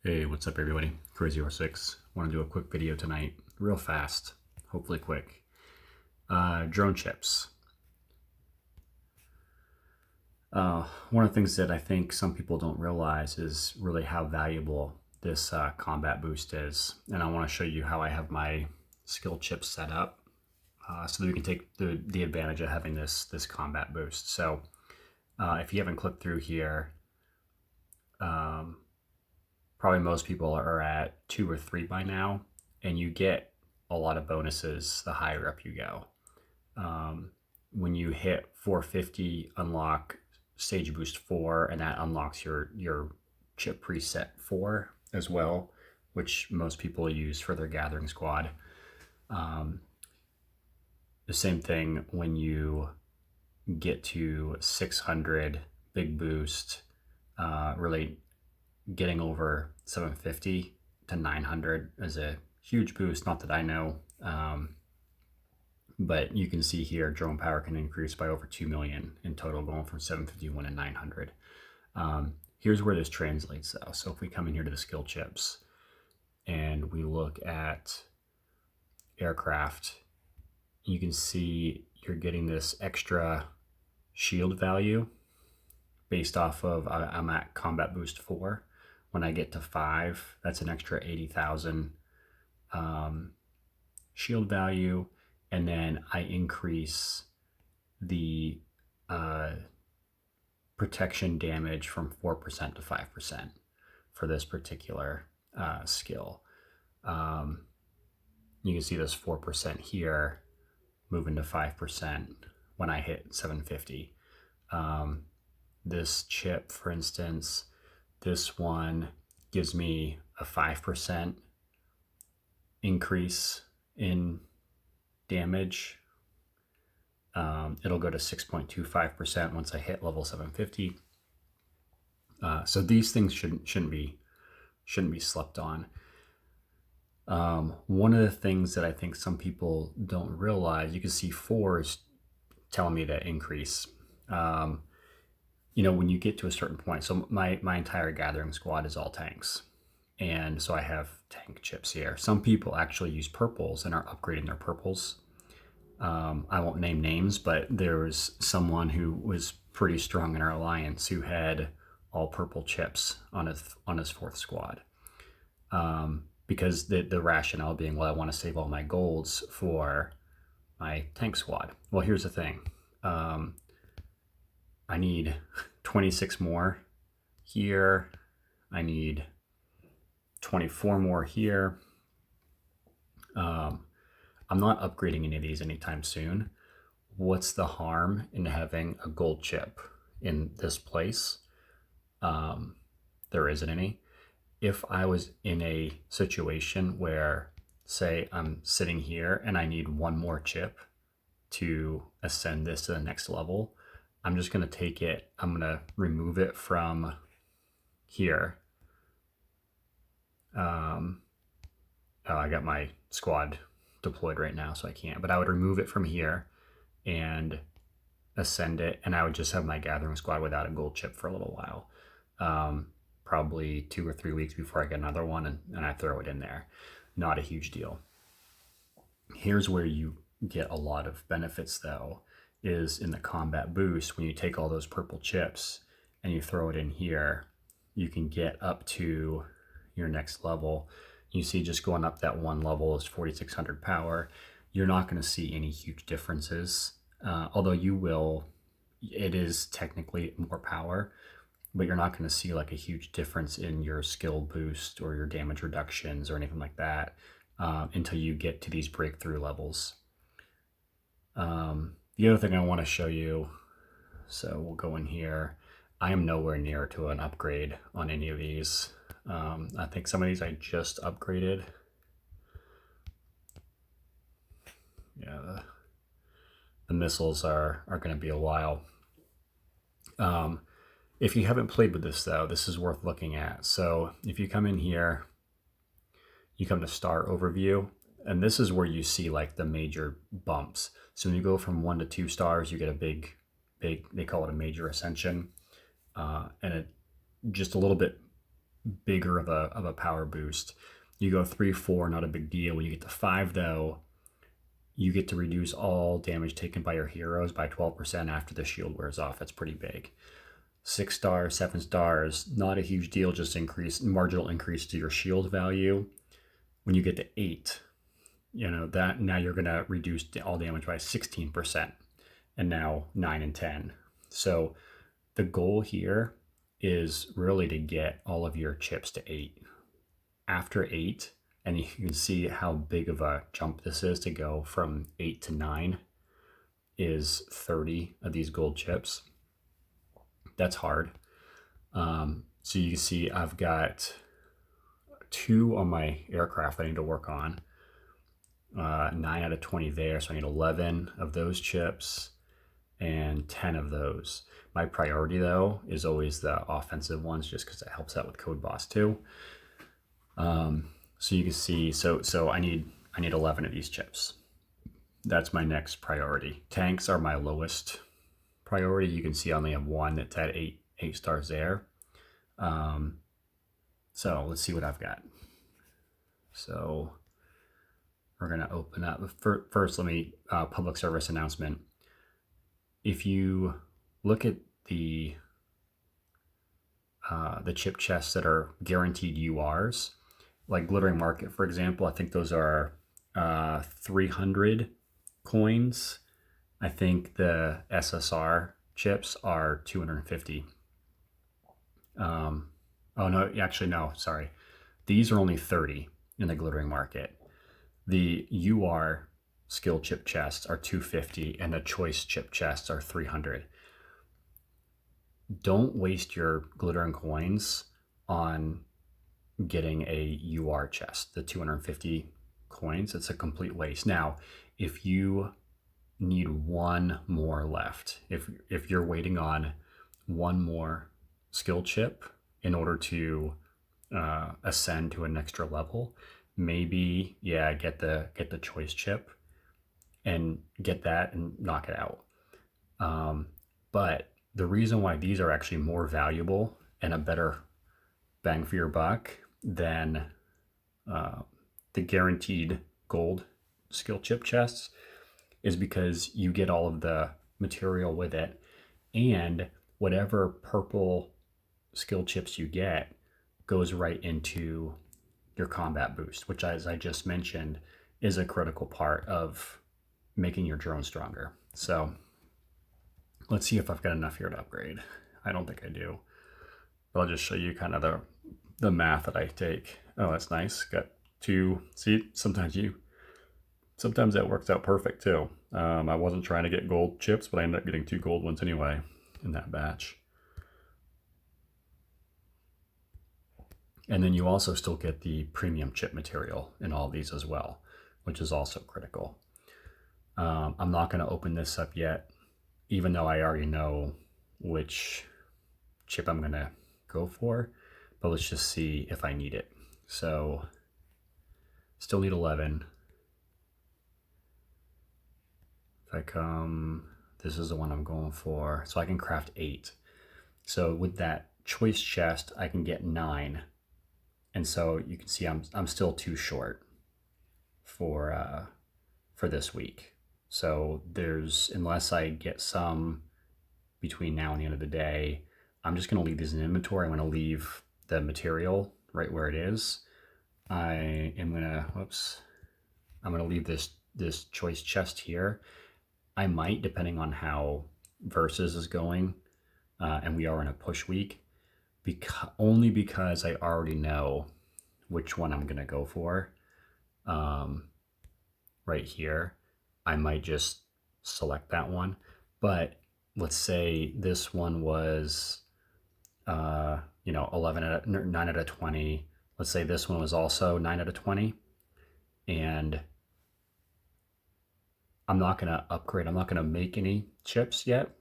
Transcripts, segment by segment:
Hey, what's up everybody? Crazy06. Want to do a quick video tonight, real fast, hopefully quick. Drone chips. One of the things that I think some people don't realize is really how valuable this combat boost is. And I want to show you how I have my skill chips set up so that we can take the advantage of having this combat boost. So if you haven't clicked through here, probably most people are at 2 or 3 by now, and you get a lot of bonuses the higher up you go. When you hit 450, unlock stage boost 4, and that unlocks your chip preset 4 as well, which most people use for their gathering squad. The same thing when you get to 600, big boost, really getting over 750 to 900 is a huge boost. Not that I know, but you can see here drone power can increase by over 2 million in total, going from 751 to 900. Here's where this translates though. So if we come in here to the skill chips and we look at aircraft, you can see you're getting this extra shield value based off of, I'm at combat boost 4. When I get to 5, that's an extra 80,000 shield value. And then I increase the protection damage from 4% to 5% for this particular skill. You can see this 4% here moving to 5% when I hit 750. This chip, for instance, this one gives me a 5% increase in damage. It'll go to 6.25% once I hit level 750. So these things shouldn't be slept on. One of the things that I think some people don't realize, you can see 4 is telling me that increase. When you get to a certain point, so my entire gathering squad is all tanks. And so I have tank chips here. Some people actually use purples and are upgrading their purples. I won't name names, but there was someone who was pretty strong in our alliance who had all purple chips on his 4th squad. Because the rationale being, well, I want to save all my golds for my tank squad. Well, here's the thing. I need 26 more here. I need 24 more here. I'm not upgrading any of these anytime soon. What's the harm in having a gold chip in this place? There isn't any. If I was in a situation where, say, I'm sitting here and I need 1 more chip to ascend this to the next level, I'm just going to take it, I'm going to remove it from here. I got my squad deployed right now, so I can't, but I would remove it from here and ascend it, and I would just have my gathering squad without a gold chip for a little while. Probably 2 or 3 weeks before I get another one, and I throw it in there. Not a huge deal. Here's where you get a lot of benefits though, is in the combat boost. When you take all those purple chips and you throw it in here, you can get up to your next level. You see just going up that 1 level is 4,600 power. You're not going to see any huge differences, although you will. It is technically more power, but you're not going to see like a huge difference in your skill boost or your damage reductions or anything like that until you get to these breakthrough levels. The other thing I want to show you, so we'll go in here. I am nowhere near to an upgrade on any of these. I think some of these I just upgraded. Yeah, the missiles are going to be a while. If you haven't played with this though, this is worth looking at. So if you come in here, you come to Star Overview, and this is where you see like the major bumps. So when you go from 1 to 2 stars, you get a big, they call it a major ascension. And it just a little bit bigger of a power boost. You go 3, 4, not a big deal. When you get to 5, though, you get to reduce all damage taken by your heroes by 12% after the shield wears off. That's pretty big. 6 stars, 7 stars, not a huge deal, just marginal increase to your shield value. When you get to 8, that now you're going to reduce all damage by 16%, and now 9 and 10. So the goal here is really to get all of your chips to 8. After 8, and you can see how big of a jump this is to go from 8 to 9, is 30 of these gold chips. That's hard. So you can see I've got 2 on my aircraft I need to work on. 9 out of 20 there, so I need 11 of those chips and 10 of those. My priority, though, is always the offensive ones, just because it helps out with Code Boss too. So you can see, so I need 11 of these chips. That's my next priority. Tanks are my lowest priority. You can see I only have 1 that's at 8 stars there. So let's see what I've got. So we're gonna open up. First, let me public service announcement. If you look at the chip chests that are guaranteed URs, like Glittering Market, for example, I think those are 300 coins. I think the SSR chips are 250. Oh no, actually no, sorry. These are only 30 in the Glittering Market. The UR skill chip chests are 250 and the choice chip chests are 300. Don't waste your glittering coins on getting a UR chest, the 250 coins. It's a complete waste. Now, if you need 1 more left, if you're waiting on 1 more skill chip in order to ascend to an extra level, maybe get the choice chip and get that and knock it out. But the reason why these are actually more valuable and a better bang for your buck than the guaranteed gold skill chip chests is because you get all of the material with it, and whatever purple skill chips you get goes right into your combat boost, which, as I just mentioned, is a critical part of making your drone stronger. So let's see if I've got enough here to upgrade. I don't think I do, but I'll just show you kind of the math that I take. Oh, that's nice. Got 2. See, sometimes that works out perfect too. I wasn't trying to get gold chips, but I ended up getting 2 gold ones anyway in that batch. And then you also still get the premium chip material in all these as well, which is also critical. I'm not going to open this up yet, even though I already know which chip I'm going to go for, but let's just see if I need it. So still need 11. If I come, this is the one I'm going for. So I can craft 8. So with that choice chest, I can get 9. And so you can see I'm still too short for this week. So unless I get some between now and the end of the day, I'm just going to leave these in inventory. I'm going to leave the material right where it is. I'm going to leave this choice chest here. I might, depending on how Versus is going, and we are in a push week, only because I already know which one I'm going to go for. Right here, I might just select that one. But let's say this one was 9 out of 20. Let's say this one was also 9 out of 20, and I'm not going to upgrade. I'm not going to make any chips yet.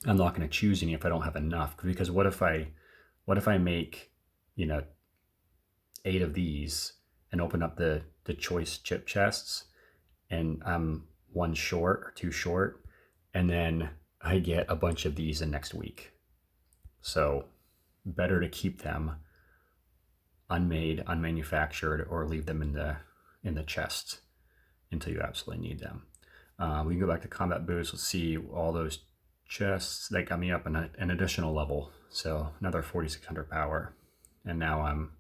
I'm not going to choose any if I don't have enough, because what if I make 8 of these and open up the choice chip chests, and I'm 1 short or 2 short, and then I get a bunch of these in next week. So better to keep them unmade, unmanufactured, or leave them in the chest until you absolutely need them. We can go back to combat boots. Let's see all those chests that got me up an additional level. So another 4,600 power. And now I'm,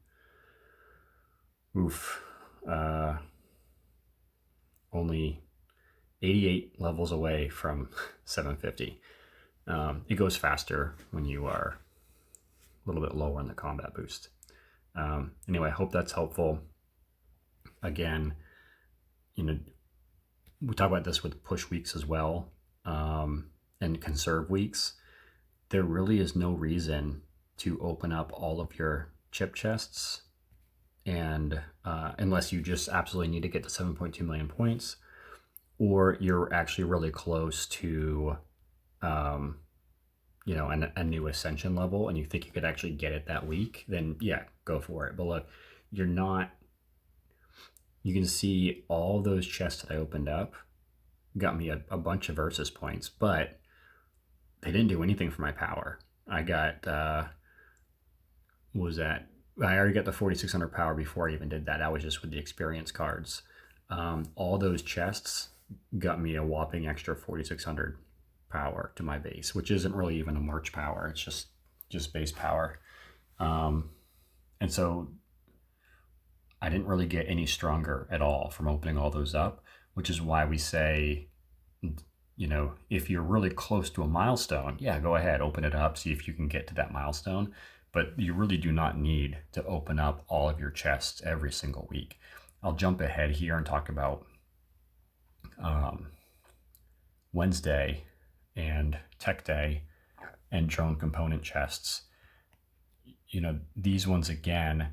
only 88 levels away from 750. It goes faster when you are a little bit lower in the combat boost. Anyway, I hope that's helpful. Again, we talk about this with push weeks as well, and conserve weeks. There really is no reason to open up all of your chip chests, and unless you just absolutely need to get to 7.2 million points, or you're actually really close to a new ascension level and you think you could actually get it that week, then yeah, go for it. But look, you can see all those chests that I opened up got me a bunch of versus points, but they didn't do anything for my power. I got, I already got the 4,600 power before I even did that. I was just with the experience cards. All those chests got me a whopping extra 4,600 power to my base, which isn't really even a march power. It's just base power. And so I didn't really get any stronger at all from opening all those up, which is why we say, if you're really close to a milestone, yeah, go ahead, open it up, see if you can get to that milestone. But you really do not need to open up all of your chests every single week. I'll jump ahead here and talk about Wednesday and Tech Day and drone component chests. These ones, again,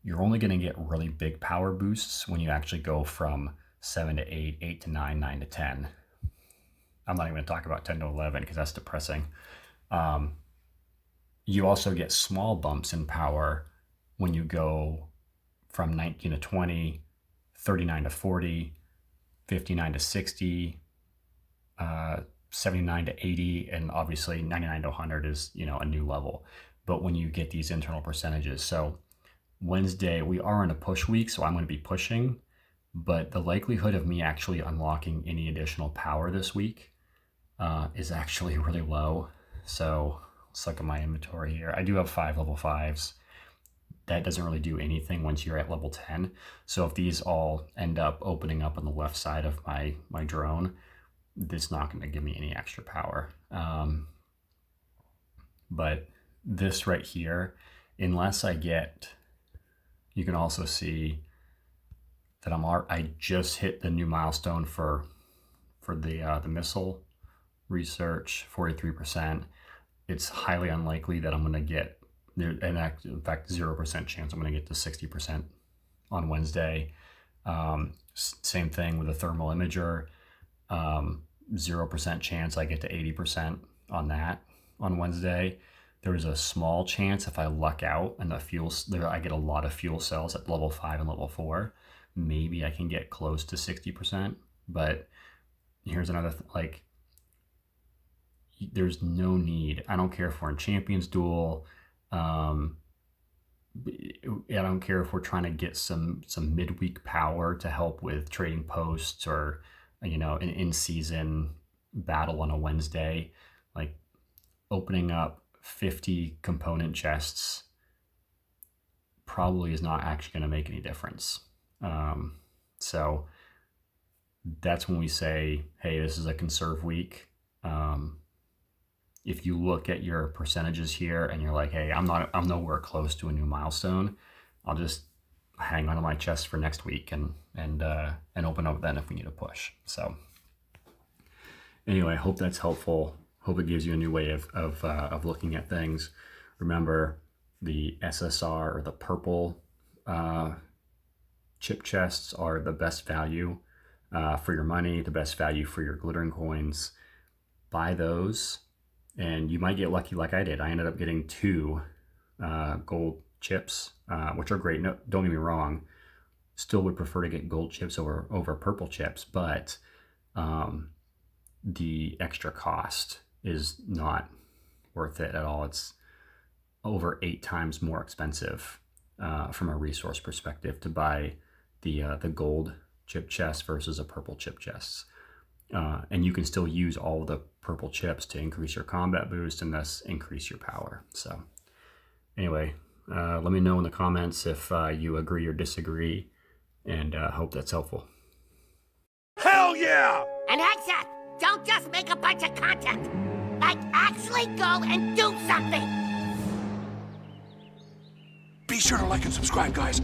you're only going to get really big power boosts when you actually go from 7 to 8, 8 to 9, 9 to 10. I'm not even going to talk about 10 to 11 because that's depressing. You also get small bumps in power when you go from 19 to 20, 39 to 40, 59 to 60, 79 to 80, and obviously 99 to 100 is, a new level. But when you get these internal percentages, so Wednesday, we are in a push week, so I'm going to be pushing, but the likelihood of me actually unlocking any additional power this week is actually really low. So let's look at my inventory here. I do have 5 level 5s. That doesn't really do anything once you're at level 10. So if these all end up opening up on the left side of my drone, it's not going to give me any extra power. But this right here, unless I get, you can also see that I just hit the new milestone for the missile research, 43%. It's highly unlikely that I'm going to get, in fact, 0% chance I'm going to get to 60% on Wednesday. Same thing with the thermal imager. 0% chance I get to 80% on that on Wednesday. There's a small chance if I luck out and I get a lot of fuel cells at level 5 and level 4, maybe I can get close to 60%. But here's another there's no need. I don't care if we're in Champions Duel. I don't care if we're trying to get some midweek power to help with trading posts or an in-season battle on a Wednesday. Like opening up 50 component chests probably is not actually going to make any difference. So that's when we say, hey, this is a conserve week. If you look at your percentages here and you're like, hey, I'm nowhere close to a new milestone, I'll just hang on to my chest for next week and open up then if we need a push. So anyway, I hope that's helpful. Hope it gives you a new way of looking at things. Remember, the SSR or the purple chip chests are the best value for your money, the best value for your glittering coins. Buy those, and you might get lucky like I did. I ended up getting 2 gold chips, which are great. No, don't get me wrong. Still would prefer to get gold chips over purple chips, but the extra cost is not worth it at all. It's over 8 times more expensive from a resource perspective to buy the gold chip chest versus a purple chip chest. And you can still use all the purple chips to increase your combat boost and thus increase your power. So anyway, let me know in the comments if you agree or disagree, and hope that's helpful. Hell yeah! And heads up, don't just make a bunch of content. Like, actually go and do something. Be sure to like and subscribe, guys.